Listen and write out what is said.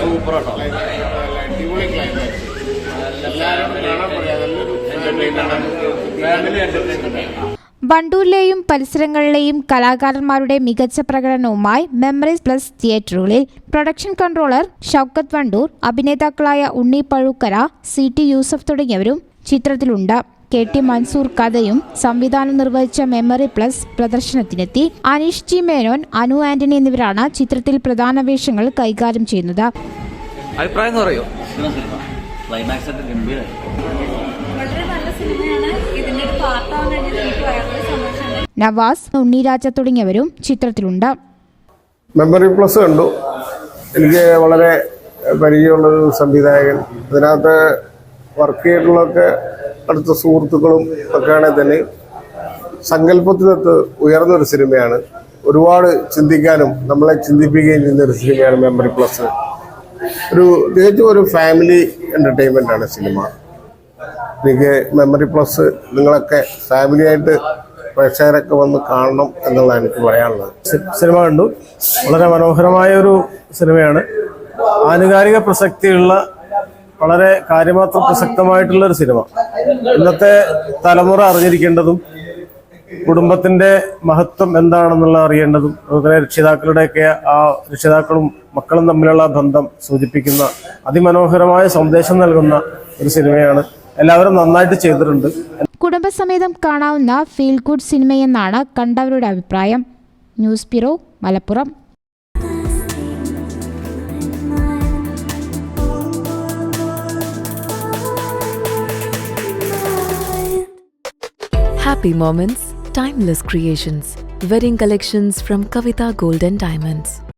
Super ആട്ടോ. വണ്ടൂരിലെയും പരിസരങ്ങളിലെയും കലാകാരന്മാരുടെ മികച്ച പ്രകടനവുമായി മെമ്മറീസ് പ്ലസ് തിയേറ്ററുകളിൽ പ്രൊഡക്ഷൻ കൺട്രോളർ ഷൗക്കത്ത് വണ്ടൂർ, അഭിനേതാക്കളായ ഉണ്ണി പഴുക്കര, CT യൂസഫ് തുടങ്ങിയവരും ചിത്രത്തിലുണ്ട്. KT മൻസൂർ കഥയും സംവിധാനം നിർവഹിച്ച മെമ്മറി പ്ലസ് പ്രദർശനത്തിനെത്തി. അനീഷ് ജി മേനോൻ, അനു ആന്റണി എന്നിവരാണ് ചിത്രത്തിൽ പ്രധാന വേഷങ്ങൾ കൈകാര്യം ചെയ്യുന്നത്. അഭിപ്രായം പറയോ? നവാസ്, ഉണ്ണിരാജ തുടങ്ങിയവരും ചിത്രത്തിലുണ്ട്. മെമ്മറി പ്ലസ് കണ്ടു. എനിക്ക് വളരെ പരിചയമുള്ളൊരു സംവിധായകൻ, അതിനകത്ത് വർക്ക് ചെയ്തിട്ടുള്ളതൊക്കെ അടുത്ത സുഹൃത്തുക്കളും ഒക്കെയാണെങ്കിൽ തന്നെ സങ്കല്പത്തിനകത്ത് ഉയർന്നൊരു സിനിമയാണ്. ഒരുപാട് ചിന്തിക്കാനും നമ്മളെ ചിന്തിപ്പിക്കുകയും ചെയ്യുന്നൊരു സിനിമയാണ് മെമ്മറി പ്ലസ്. തികച്ചും ഒരു ഫാമിലി എൻ്റർടൈൻമെൻ്റ് ആണ് സിനിമ. എനിക്ക് മെമ്മറി പ്ലസ് നിങ്ങളൊക്കെ ഫാമിലിയായിട്ട് പ്രേക്ഷകരൊക്കെ വന്ന് കാണണം എന്നുള്ളതാണ് എനിക്ക് പറയാനുള്ളത്. സിനിമ കണ്ടു. വളരെ മനോഹരമായ ഒരു സിനിമയാണ്. ആനുകാലിക പ്രസക്തിയുള്ള, വളരെ കാര്യമാത്ര പ്രസക്തമായിട്ടുള്ള ഒരു സിനിമ. ഇന്നത്തെ തലമുറ അറിഞ്ഞിരിക്കേണ്ടതും കുടുംബത്തിന്റെ മഹത്വം എന്താണെന്നുള്ള അറിയേണ്ടതും, അതുപോലെ രക്ഷിതാക്കളുടെയൊക്കെ ആ രക്ഷിതാക്കളും മക്കളും തമ്മിലുള്ള ബന്ധം സൂചിപ്പിക്കുന്ന അതിമനോഹരമായ സന്ദേശം നൽകുന്ന ഒരു സിനിമയാണ്. എല്ലാവരും നന്നായിട്ട് ചെയ്തിട്ടുണ്ട്. കുടുംബസമേതം കാണാവുന്ന ഫീൽ ഗുഡ് സിനിമയെന്നാണ് കണ്ടവരുടെ അഭിപ്രായം. News bureau, Malappuram. Happy moments, timeless creations. Wedding collections from Kavita Gold and Diamonds.